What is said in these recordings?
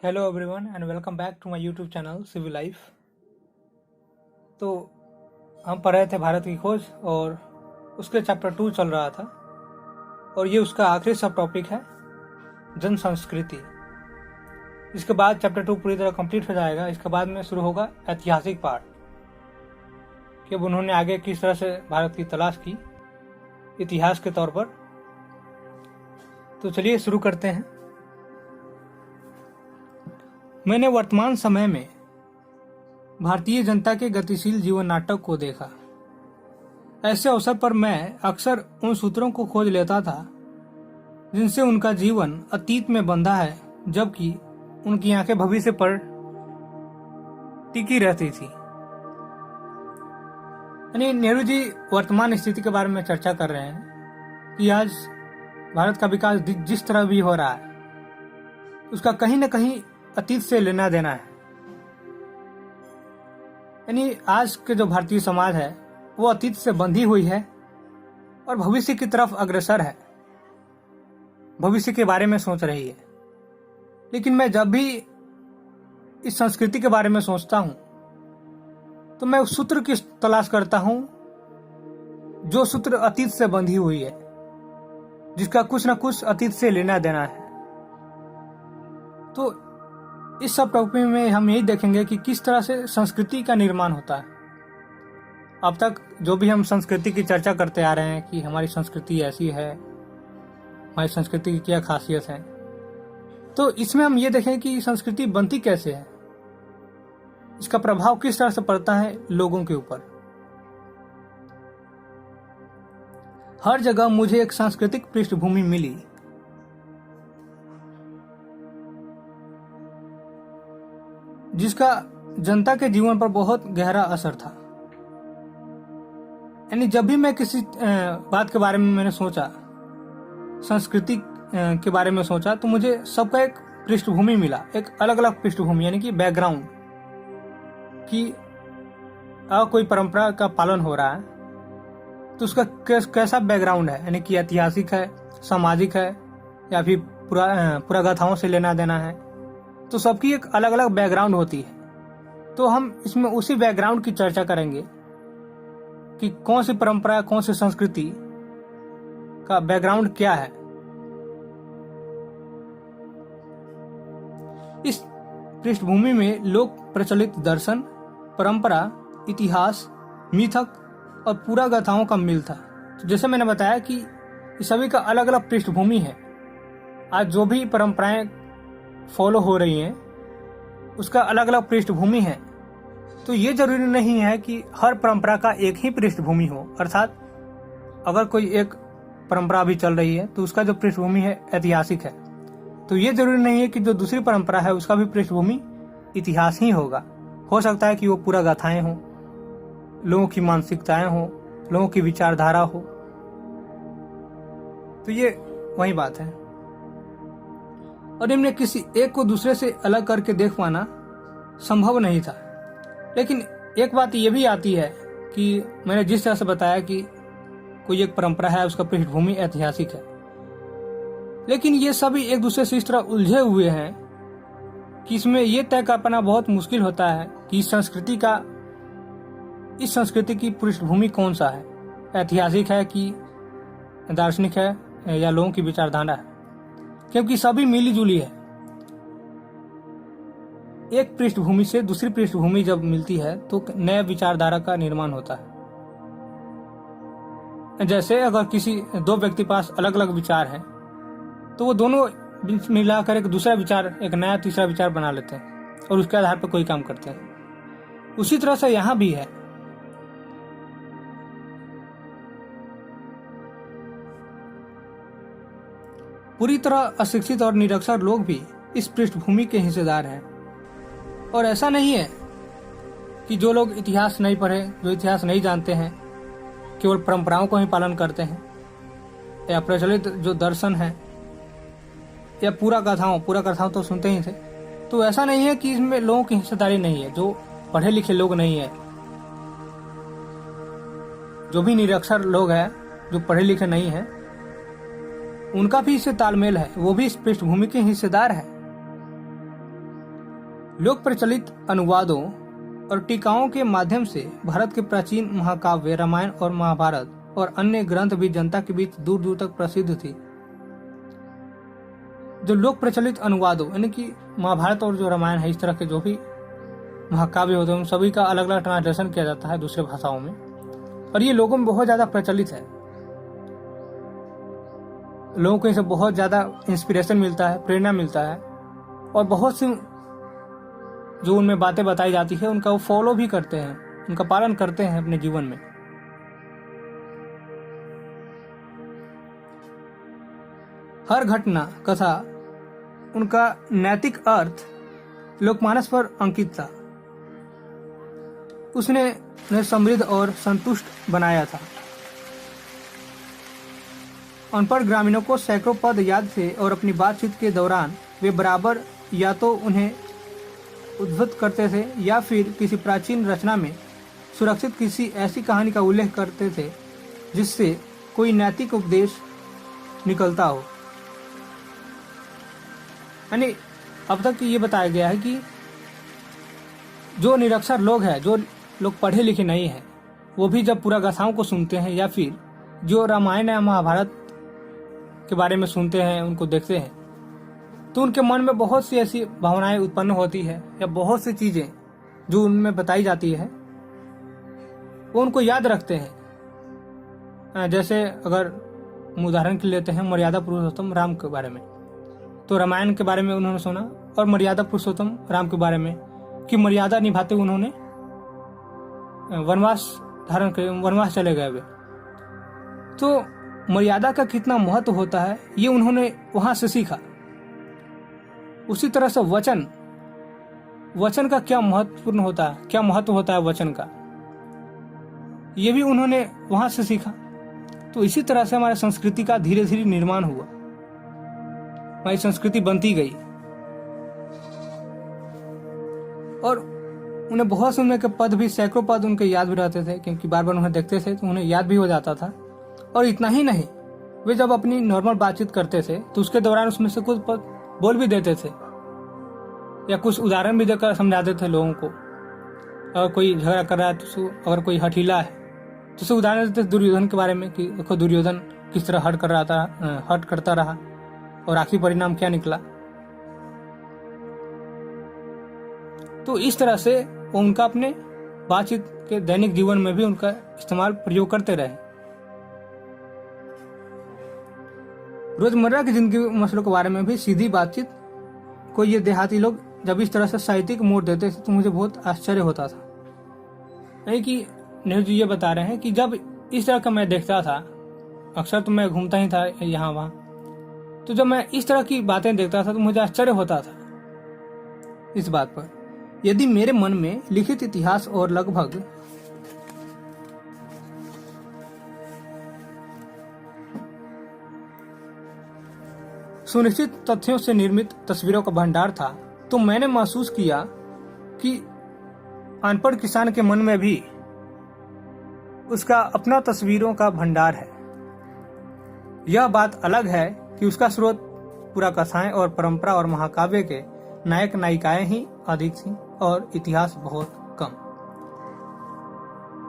Hello everyone and welcome back to my YouTube channel Civil Life. तो हम पढ़ रहे थे भारत की खोज और उसके चैप्टर 2 चल रहा था और ये उसका आखिरी सब टॉपिक है जन संस्कृति। इसके बाद चैप्टर 2 पूरी तरह कंप्लीट हो जाएगा। इसके बाद में शुरू होगा ऐतिहासिक पार्ट कि अब उन्होंने आगे किस तरह से भारत की तलाश की इतिहास के तौर पर। तो चलिए शुरू करते हैं। मैंने वर्तमान समय में भारतीय जनता के गतिशील जीवन नाटक को देखा। ऐसे अवसर पर मैं अक्सर उन सूत्रों को खोज लेता था जिनसे उनका जीवन अतीत में बंधा है, जबकि उनकी आंखें भविष्य पर टिकी रहती थी। यानी नेहरू जी वर्तमान स्थिति के बारे में चर्चा कर रहे हैं कि आज भारत का विकास जिस तरह भी हो रहा है उसका कहीं न कहीं अतीत से लेना देना है। यानी आज के जो भारतीय समाज है वो अतीत से बंधी हुई है और भविष्य की तरफ अग्रसर है, भविष्य के बारे में सोच रही है। लेकिन मैं जब भी इस संस्कृति के बारे में सोचता हूं तो मैं उस सूत्र की तलाश करता हूं जो सूत्र अतीत से बंधी हुई है, जिसका कुछ न कुछ अतीत से लेना देना है। तो इस सब टॉपिक में हम यही देखेंगे कि किस तरह से संस्कृति का निर्माण होता है। अब तक जो भी हम संस्कृति की चर्चा करते आ रहे हैं कि हमारी संस्कृति ऐसी है, हमारी संस्कृति की क्या खासियत है, तो इसमें हम ये देखें कि संस्कृति बनती कैसे है, इसका प्रभाव किस तरह से पड़ता है लोगों के ऊपर। हर जगह मुझे एक सांस्कृतिक पृष्ठभूमि मिली जिसका जनता के जीवन पर बहुत गहरा असर था। यानी जब भी मैं किसी बात के बारे में मैंने सोचा, संस्कृति के बारे में सोचा, तो मुझे सबका एक पृष्ठभूमि मिला, एक अलग अलग पृष्ठभूमि, यानी कि बैकग्राउंड, कि अगर कोई परंपरा का पालन हो रहा है तो उसका कैसा बैकग्राउंड है, यानी कि ऐतिहासिक है, सामाजिक है, या फिर पुरागाथाओं से लेना देना है। तो सबकी एक अलग अलग बैकग्राउंड होती है। तो हम इसमें उसी बैकग्राउंड की चर्चा करेंगे कि कौन सी परंपरा, कौन सी संस्कृति का बैकग्राउंड क्या है। इस पृष्ठभूमि में लोक प्रचलित दर्शन, परंपरा, इतिहास, मिथक और पुरागाथाओं का मिल था। तो जैसे मैंने बताया कि सभी का अलग अलग पृष्ठभूमि है। आज जो भी परंपराएं फॉलो हो रही हैं उसका अलग अलग पृष्ठभूमि है। तो ये जरूरी नहीं है कि हर परंपरा का एक ही पृष्ठभूमि हो, अर्थात अगर कोई एक परंपरा अभी चल रही है तो उसका जो पृष्ठभूमि है ऐतिहासिक है, तो ये जरूरी नहीं है कि जो दूसरी परंपरा है उसका भी पृष्ठभूमि इतिहास ही होगा। हो सकता है कि वो पूरा गाथाएं हो, लोगों की मानसिकताएं हो, लोगों की विचारधारा हो। तो ये वही बात है। और इनमें किसी एक को दूसरे से अलग करके देख पाना संभव नहीं था। लेकिन एक बात ये भी आती है कि मैंने जिस तरह से बताया कि कोई एक परंपरा है, उसका पृष्ठभूमि ऐतिहासिक है, लेकिन ये सभी एक दूसरे से इस तरह उलझे हुए हैं कि इसमें यह तय कर पाना बहुत मुश्किल होता है कि इस संस्कृति की पृष्ठभूमि कौन सा है, ऐतिहासिक है कि दार्शनिक है या लोगों की विचारधारा है, क्योंकि सभी मिली जुली है। एक पृष्ठभूमि से दूसरी पृष्ठभूमि जब मिलती है तो नए विचारधारा का निर्माण होता है। जैसे अगर किसी दो व्यक्ति पास अलग अलग विचार हैं तो वो दोनों मिलाकर एक दूसरा विचार, एक नया तीसरा विचार बना लेते हैं और उसके आधार पर कोई काम करते हैं। उसी तरह से यहां भी है। पूरी तरह अशिक्षित और निरक्षर लोग भी इस पृष्ठभूमि के हिस्सेदार हैं। और ऐसा नहीं है कि जो लोग इतिहास नहीं पढ़े, जो इतिहास नहीं जानते हैं, केवल परंपराओं को ही पालन करते हैं, या प्रचलित जो दर्शन है या पूरा कथाओं तो सुनते ही थे, तो ऐसा नहीं है कि इसमें लोगों की हिस्सेदारी नहीं है। जो पढ़े लिखे लोग नहीं है, जो भी निरक्षर लोग हैं, जो पढ़े लिखे नहीं है, उनका भी इससे तालमेल है, वो भी इस पृष्ठभूमि के हिस्सेदार है। लोक प्रचलित अनुवादों और टीकाओं के माध्यम से भारत के प्राचीन महाकाव्य रामायण और महाभारत और अन्य ग्रंथ भी जनता के बीच दूर दूर तक प्रसिद्ध थी। जो लोक प्रचलित अनुवादों यानी कि महाभारत और जो रामायण है, इस तरह के जो भी महाकाव्य होते हैं उन सभी का अलग अलग ट्रांसलेशन किया जाता है दूसरे भाषाओं में, और ये लोगों में बहुत ज्यादा प्रचलित है। लोगों को इनसे बहुत ज्यादा इंस्पिरेशन मिलता है, प्रेरणा मिलता है, और बहुत सी जो उनमें बातें बताई जाती है उनका वो फॉलो भी करते हैं, उनका पालन करते हैं अपने जीवन में। हर घटना कथा उनका नैतिक अर्थ लोकमानस पर अंकित था। उसने उन्हें समृद्ध और संतुष्ट बनाया था। अनपढ़ ग्रामीणों को सैकड़ों पद याद थे और अपनी बातचीत के दौरान वे बराबर या तो उन्हें उद्धृत करते थे या फिर किसी प्राचीन रचना में सुरक्षित किसी ऐसी कहानी का उल्लेख करते थे जिससे कोई नैतिक उपदेश निकलता हो। यानी अब तक ये बताया गया है कि जो निरक्षर लोग हैं, जो लोग पढ़े लिखे नहीं हैं, वो भी जब पूरा गाथाओं को सुनते हैं या फिर जो रामायण या महाभारत के बारे में सुनते हैं, उनको देखते हैं, तो उनके मन में बहुत सी ऐसी भावनाएं उत्पन्न होती है या बहुत सी चीजें जो उनमें बताई जाती है वो उनको याद रखते हैं। जैसे अगर हम उदाहरण के लेते हैं मर्यादा पुरुषोत्तम राम के बारे में, तो रामायण के बारे में उन्होंने सुना और मर्यादा पुरुषोत्तम राम के बारे में कि मर्यादा निभाते उन्होंने वनवास धारण कर वनवास चले गए वे। तो मर्यादा का कितना महत्व होता है ये उन्होंने वहां से सीखा। उसी तरह से वचन का क्या महत्वपूर्ण होता है, क्या महत्व होता है वचन का, ये भी उन्होंने वहां से सीखा। तो इसी तरह से हमारी संस्कृति का धीरे धीरे निर्माण हुआ, हमारी संस्कृति बनती गई। और उन्हें बहुत सुनने के पद भी, सैकड़ों पद उनके याद भी रहते थे, क्योंकि बार बार उन्हें देखते थे तो उन्हें याद भी हो जाता था। और इतना ही नहीं, वे जब अपनी नॉर्मल बातचीत करते थे तो उसके दौरान उसमें से कुछ पद बोल भी देते थे या कुछ उदाहरण भी देकर समझाते थे लोगों को। अगर कोई झगड़ा कर रहा है तो अगर कोई हठीला है तो उसे उदाहरण देते दुर्योधन के बारे में कि देखो दुर्योधन किस तरह हट करता रहा और आखिरी परिणाम क्या निकला। तो इस तरह से वो उनका अपने बातचीत के दैनिक जीवन में भी उनका इस्तेमाल प्रयोग करते रहे। रोजमर्रा की जिंदगी के मसलों के बारे में भी सीधी बातचीत को ये देहाती लोग जब इस तरह से साहित्यिक मोड़ देते थे तो मुझे बहुत आश्चर्य होता था। नहीं कि नेहरू जी ये बता रहे हैं कि जब इस तरह का मैं देखता था, अक्सर तो मैं घूमता ही था यहाँ वहाँ, तो जब मैं इस तरह की बातें देखता था तो मुझे आश्चर्य होता था इस बात पर, यदि मेरे मन में लिखित इतिहास और लगभग सुनिश्चित तथ्यों से निर्मित तस्वीरों का भंडार था, तो मैंने महसूस किया कि अनपढ़ किसान के मन में भी उसका अपना तस्वीरों का भंडार है। यह बात अलग है कि उसका स्रोत पूरा कथाएं और परंपरा और महाकाव्य के नायक नायिकाएं ही अधिक थीं और इतिहास बहुत कम।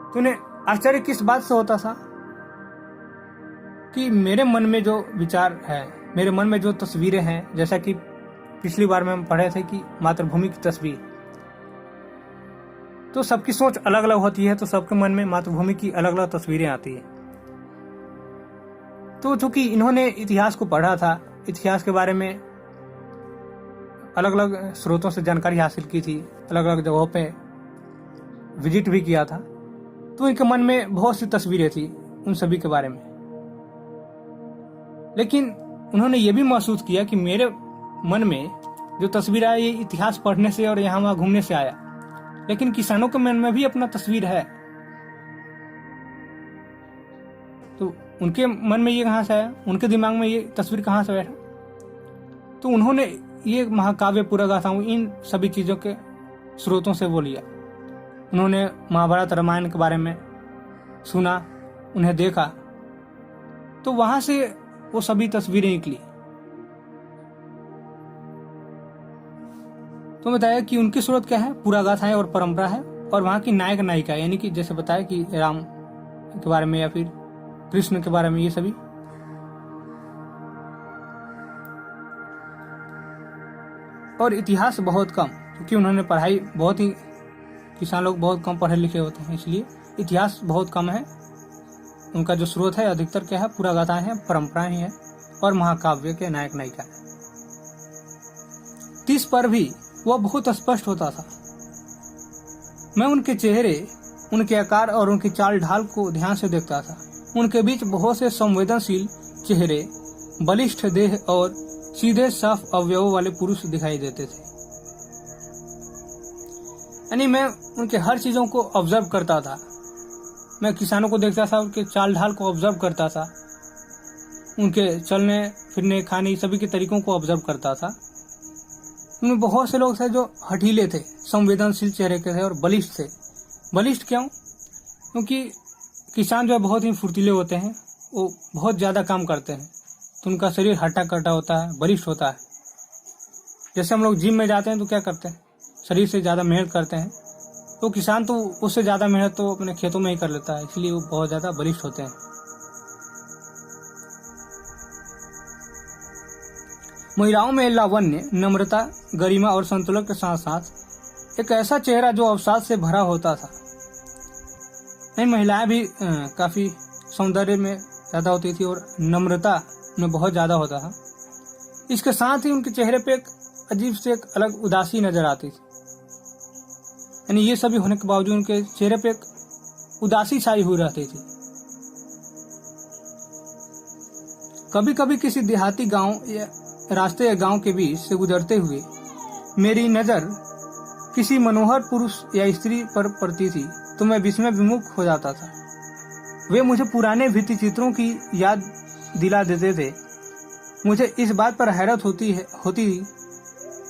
तो उन्हें आश्चर्य किस बात से होता था कि मेरे मन में जो विचार है, मेरे मन में जो तस्वीरें हैं, जैसा कि पिछली बार में हम पढ़े थे कि मातृभूमि की तस्वीर, तो सबकी सोच अलग अलग होती है, तो सबके मन में मातृभूमि की अलग अलग तस्वीरें आती है। तो चूंकि इन्होंने इतिहास को पढ़ा था, इतिहास के बारे में अलग अलग स्रोतों से जानकारी हासिल की थी, अलग अलग जगहों पे विजिट भी किया था, तो इनके मन में बहुत सी तस्वीरें थी उन सभी के बारे में। लेकिन उन्होंने ये भी महसूस किया कि मेरे मन में जो तस्वीर आया ये इतिहास पढ़ने से और यहाँ वहाँ घूमने से आया, लेकिन किसानों के मन में भी अपना तस्वीर है, तो उनके मन में ये कहाँ से आया, उनके दिमाग में ये तस्वीर कहाँ से बैठा। तो उन्होंने ये महाकाव्य पूरा गाथाओं इन सभी चीजों के स्रोतों से वो लिया। उन्होंने महाभारत रामायण के बारे में सुना, उन्हें देखा, तो वहां से वो सभी तस्वीरें निकली। तो बताया कि उनकी स्रोत क्या है, पूरा गाथा है और परंपरा है, और वहाँ की नायक नायिका, यानी कि जैसे बताया कि राम के बारे में या फिर कृष्ण के बारे में, ये सभी। और इतिहास बहुत कम, क्योंकि उन्होंने पढ़ाई बहुत ही, किसान लोग बहुत कम पढ़े लिखे होते हैं, इसलिए इतिहास बहुत कम है। उनका जो स्रोत है अधिकतर क्या है, पूरा गाथाएं हैं, परंपराएं ही है, और महाकाव्य के नायक नायिका है। 30 पर भी वह बहुत स्पष्ट होता था। मैं उनके चेहरे, उनके आकार और उनकी चाल ढाल को ध्यान से देखता था। उनके बीच बहुत से संवेदनशील चेहरे, बलिष्ठ देह और सीधे साफ अवयवों वाले पुरुष दिखाई देते थे। यानी मैं उनके हर चीजों को ऑब्जर्व करता था। मैं किसानों को देखता था, उनके चाल ढाल को ऑब्जर्व करता था, उनके चलने फिरने, खाने, सभी के तरीकों को ऑब्जर्व करता था। उनमें बहुत से लोग थे जो हठीले थे, संवेदनशील चेहरे के थे और बलिष्ठ थे। बलिष्ठ क्यों? क्योंकि किसान जो है बहुत ही फुर्तीले होते हैं, वो बहुत ज्यादा काम करते हैं, तो उनका शरीर हट्टा कट्टा होता है, बलिष्ठ होता है। जैसे हम लोग जिम में जाते हैं तो क्या करते हैं, शरीर से ज्यादा मेहनत करते हैं, तो किसान तो उससे ज्यादा मेहनत तो अपने खेतों में ही कर लेता है, इसलिए वो बहुत ज्यादा बलिष्ठ होते हैं। महिलाओं में लावण्य, नम्रता, गरिमा और संतुलन के साथ साथ एक ऐसा चेहरा जो अवसाद से भरा होता था। नहीं, महिलाएं भी काफी सौंदर्य में ज्यादा होती थी और नम्रता में बहुत ज्यादा होता था। इसके साथ ही उनके चेहरे पे एक अजीब से एक अलग उदासी नजर आती थी। यानी ये सभी होने के बावजूद उनके चेहरे पे एक उदासी छाई हुई रहती थी। कभी कभी किसी देहाती गांव या रास्ते या गांव के बीच से गुजरते हुए मेरी नजर किसी मनोहर पुरुष या स्त्री पर पड़ती थी तो मैं विस्मय विमुख हो जाता था। वे मुझे पुराने भित्ति चित्रों की याद दिला देते थे। मुझे इस बात पर हैरत होती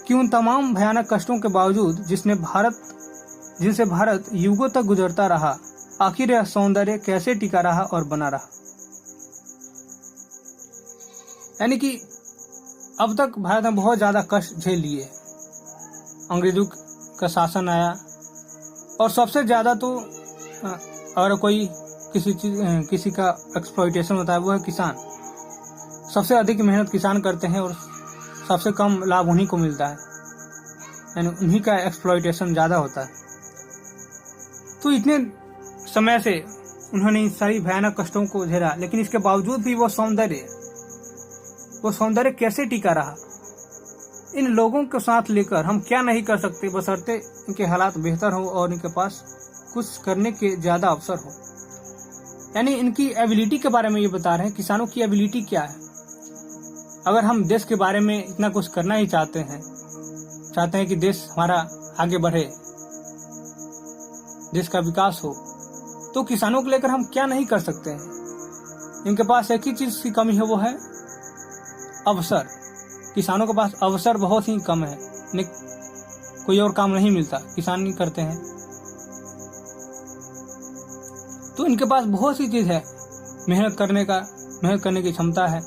कि उन तमाम भयानक कष्टों के बावजूद जिनसे भारत युगों तक गुजरता रहा, आखिर यह सौंदर्य कैसे टिका रहा और बना रहा। यानी कि अब तक भारत ने बहुत ज्यादा कष्ट झेल लिए। अंग्रेजों का शासन आया और सबसे ज्यादा तो अगर कोई किसी का एक्सप्लॉइटेशन होता है वो है किसान। सबसे अधिक मेहनत किसान करते हैं और सबसे कम लाभ उन्हीं को मिलता है, यानी उन्हीं का एक्सप्लॉइटेशन ज्यादा होता है। तो इतने समय से उन्होंने इन सारी भयानक कष्टों को झेला, लेकिन इसके बावजूद भी वो सौंदर्य कैसे टिका रहा। इन लोगों के साथ लेकर हम क्या नहीं कर सकते, बशर्ते इनके हालात बेहतर हो और इनके पास कुछ करने के ज्यादा अवसर हो। यानी इनकी एबिलिटी के बारे में ये बता रहे हैं, किसानों की एबिलिटी क्या है। अगर हम देश के बारे में इतना कुछ करना ही चाहते हैं कि देश हमारा आगे बढ़े, देश का विकास हो, तो किसानों को लेकर हम क्या नहीं कर सकते हैं। इनके पास एक ही चीज की कमी है, वो है अवसर। किसानों के पास अवसर बहुत ही कम है, कोई और काम नहीं मिलता, किसान नहीं करते हैं, तो इनके पास बहुत सी चीज है। मेहनत करने की क्षमता है।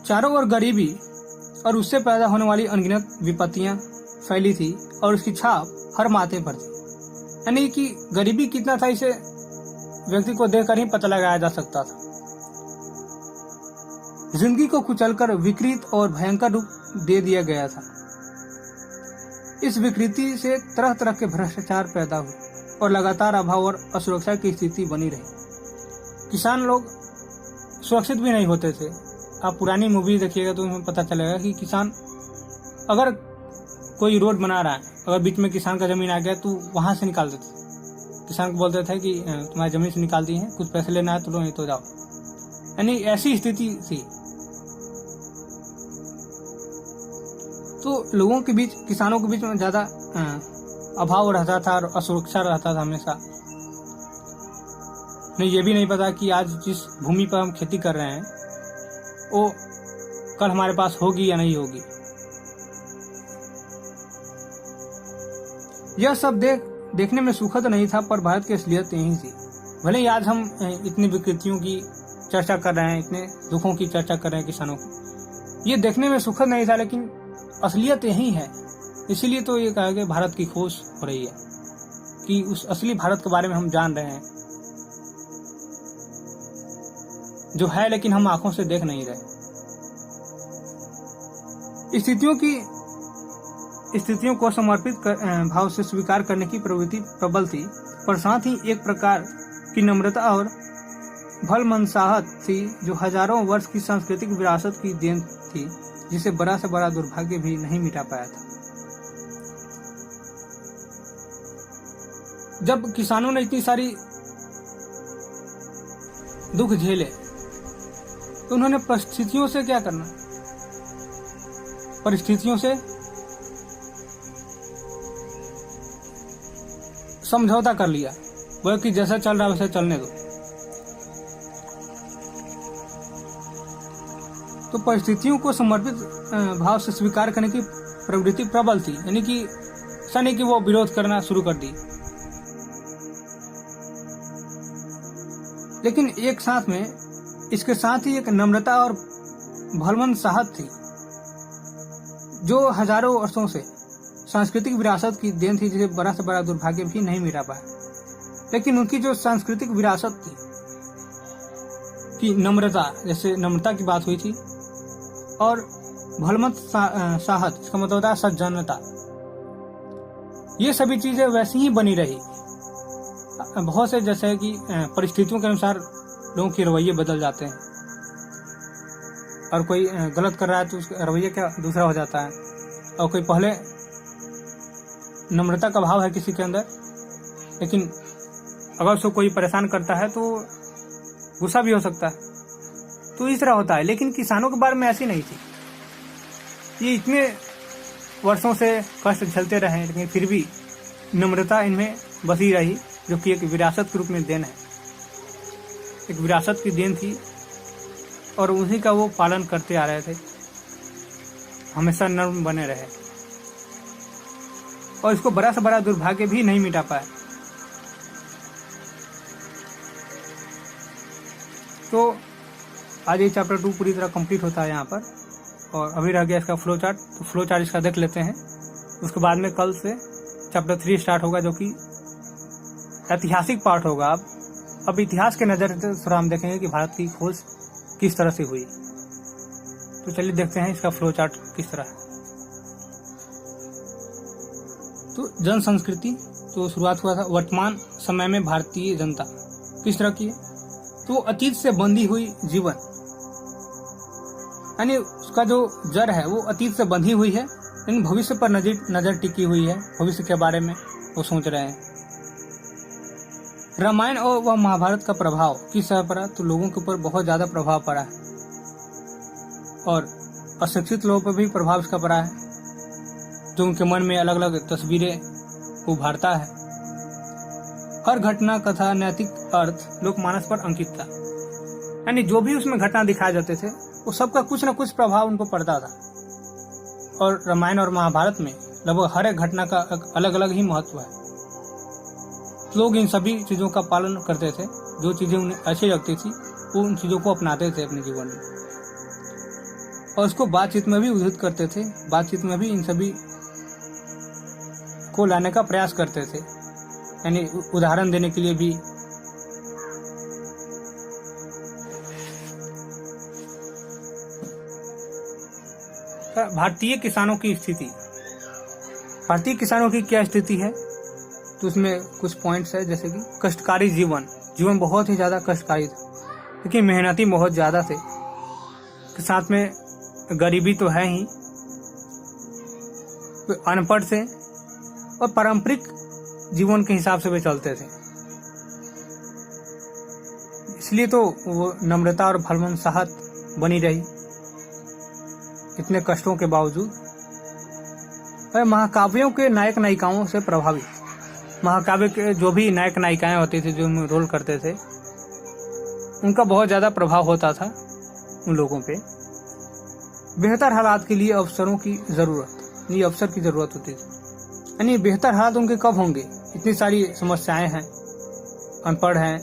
चारों ओर गरीबी और उससे पैदा होने वाली अनगिनत विपत्तियां फैली थी और उसकी छाप हर माथे पर थी। यानी कि गरीबी कितना था इसे व्यक्ति को देखकर ही पता लगाया जा सकता था। जिंदगी को कुचलकर विकृत और भयंकर रूप दे दिया गया था। इस विकृति से तरह तरह के भ्रष्टाचार पैदा हुए और लगातार अभाव और असुरक्षा की स्थिति बनी रही। किसान लोग सुरक्षित भी नहीं होते थे। आप पुरानी मूवी देखिएगा तो उसमें पता चलेगा कि किसान, अगर कोई रोड बना रहा है, अगर बीच में किसान का जमीन आ गया तो वहां से निकाल देते। किसान को बोलते थे कि तुम्हारी जमीन से निकाल दी है, कुछ पैसे लेना है तो लो, नहीं तो जाओ। यानी ऐसी स्थिति थी। तो लोगों के बीच, किसानों के बीच में ज्यादा अभाव रहता था और असुरक्षा रहता था हमेशा। नहीं, ये भी नहीं पता कि आज जिस भूमि पर हम खेती कर रहे हैं वो कल हमारे पास होगी या नहीं होगी। यह सब देखने में सुखद नहीं था, पर भारत की असलियत यही थी। भले ही आज हम इतनी विकृतियों की चर्चा कर रहे हैं, इतने दुखों की चर्चा कर रहे हैं किसानों की। ये देखने में सुखद नहीं था, लेकिन असलियत यही है। इसीलिए तो ये कहा कि भारत की खोज हो रही है, कि उस असली भारत के बारे में हम जान रहे हैं, जो है लेकिन हम आंखों से देख नहीं रहे। स्थितियों को समर्पित भाव से स्वीकार करने की प्रवृत्ति प्रबल थी, पर साथ ही एक प्रकार की नम्रता और भलमनसाहत थी जो हजारों वर्ष की सांस्कृतिक विरासत की देन थी, जिसे बड़ा से बड़ा दुर्भाग्य भी नहीं मिटा पाया था। जब किसानों ने इतनी सारी दुख झेले तो उन्होंने परिस्थितियों से क्या करना, परिस्थितियों से समझौता कर लिया, वह कि जैसा चल रहा है वैसा चलने दो। तो परिस्थितियों को समर्पित भाव से स्वीकार करने की प्रवृत्ति प्रबल थी, यानी कि ऐसा नहीं कि वो विरोध करना शुरू कर दी, लेकिन एक साथ में इसके साथ ही एक नम्रता और भलमनसाहत थी जो हजारों वर्षों से सांस्कृतिक विरासत की देन थी, जिसे बड़ा से बड़ा दुर्भाग्य भी नहीं मिटा पाया। लेकिन उनकी जो सांस्कृतिक विरासत थी कि नम्रता, जैसे नम्रता की बात हुई थी, और भलमनसाहत, इसका मतलब होता है सज्जनता, ये सभी चीजें वैसी ही बनी रही। बहुत से जैसे कि परिस्थितियों के अनुसार लोगों के रवैये बदल जाते हैं, और कोई गलत कर रहा है तो उसका रवैया क्या दूसरा हो जाता है, और कोई पहले नम्रता का भाव है किसी के अंदर, लेकिन अगर उसको कोई परेशान करता है तो गुस्सा भी हो सकता है, तो इस तरह होता है। लेकिन किसानों के बारे में ऐसी नहीं थी। ये इतने वर्षों से कष्ट झेलते रहे, लेकिन फिर भी नम्रता इनमें बसी रही, जो कि एक विरासत के रूप में देन है, एक विरासत की देन थी, और उसी का वो पालन करते आ रहे थे, हमेशा नर्म बने रहे, और इसको बड़ा से बड़ा दुर्भाग्य भी नहीं मिटा पाया। तो आज ये चैप्टर 2 पूरी तरह कंप्लीट होता है यहाँ पर, और अभी रह गया इसका फ्लो चार्ट। तो फ्लो चार्ट इसका देख लेते हैं, उसके बाद में कल से चैप्टर 3 स्टार्ट होगा, जो कि ऐतिहासिक पार्ट होगा। अब इतिहास के नजर से थोड़ा हम देखेंगे कि भारत की खोज किस तरह से हुई। तो चलिए देखते हैं इसका फ्लो चार्ट किस तरह है। तो जन संस्कृति, तो शुरुआत हुआ था वर्तमान समय में भारतीय जनता किस तरह की है, तो अतीत से बंधी हुई जीवन, यानी उसका जो जड़ है वो अतीत से बंधी हुई है, लेकिन भविष्य पर नजर टिकी हुई है, भविष्य के बारे में वो सोच रहे हैं। रामायण और वह महाभारत का प्रभाव किस तरह पड़ा, तो लोगों के ऊपर बहुत ज्यादा प्रभाव पड़ा है, और अशिक्षित लोगों पर भी प्रभाव इसका पड़ा है, जो उनके मन में अलग अलग तस्वीरें उभारता है। हर घटना, कथा, नैतिक अर्थ लोकमानस पर अंकित था, यानी जो भी उसमें घटना दिखाए जाते थे वो सबका कुछ न कुछ प्रभाव उनको पड़ता था। और रामायण और महाभारत में लगभग हर एक घटना का अलग अलग ही महत्व है। लोग इन सभी चीजों का पालन करते थे, जो चीजें उन्हें अच्छी लगती थी वो उन चीजों को अपनाते थे अपने जीवन में, और उसको बातचीत में भी उद्धृत करते थे, बातचीत में भी इन सभी को लाने का प्रयास करते थे, यानी उदाहरण देने के लिए भी। भारतीय किसानों की स्थिति, भारतीय किसानों की क्या स्थिति है, तो उसमें कुछ पॉइंट्स है, जैसे कि कष्टकारी जीवन बहुत ही ज्यादा कष्टकारी था, लेकिन मेहनती बहुत ज्यादा थे, के साथ में गरीबी तो है ही, अनपढ़ थे, और पारंपरिक जीवन के हिसाब से वे चलते थे। इसलिए तो वो नम्रता और भलमनसाहत बनी रही इतने कष्टों के बावजूद। और महाकाव्यों के नायक नायिकाओं से प्रभावित, महाकाव्य के जो भी नायक नायिकाएं होती थी जो उनमें रोल करते थे, उनका बहुत ज्यादा प्रभाव होता था उन लोगों पे। बेहतर हालात के लिए अवसरों की जरूरत, ये अवसर की जरूरत होती थी, यानी बेहतर हालात उनके कब होंगे, इतनी सारी समस्याएं हैं, अनपढ़ हैं,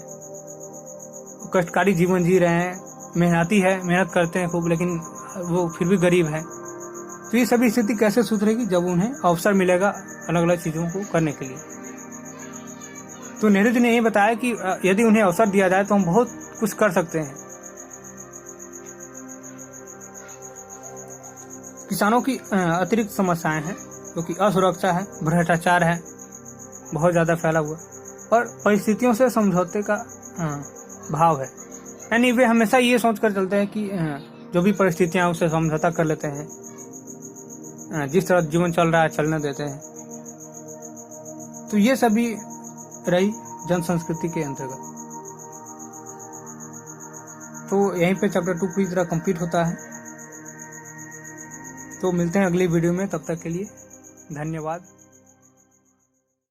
कष्टकारी जीवन जी रहे हैं, मेहनती है, मेहनत करते हैं खूब, लेकिन वो फिर भी गरीब है। तो ये सभी स्थिति कैसे सुधरेगी? जब उन्हें अवसर मिलेगा अलग अलग चीज़ों को करने के लिए। तो नेहरू जी ने ये बताया कि यदि उन्हें अवसर दिया जाए तो हम बहुत कुछ कर सकते हैं। किसानों की अतिरिक्त समस्याएं हैं, क्योंकि असुरक्षा है, भ्रष्टाचार है बहुत ज़्यादा फैला हुआ, और परिस्थितियों से समझौते का भाव है। यानी वे हमेशा ये सोच कर चलते हैं कि जो भी परिस्थितियां उससे समझौता कर लेते हैं, जिस तरह जीवन चल रहा है चलने देते हैं। तो ये सभी रही जन संस्कृति के अंतर्गत। तो यहीं पे चैप्टर 2 पूरी तरह कंप्लीट होता है। तो मिलते हैं अगली वीडियो में, तब तक के लिए धन्यवाद।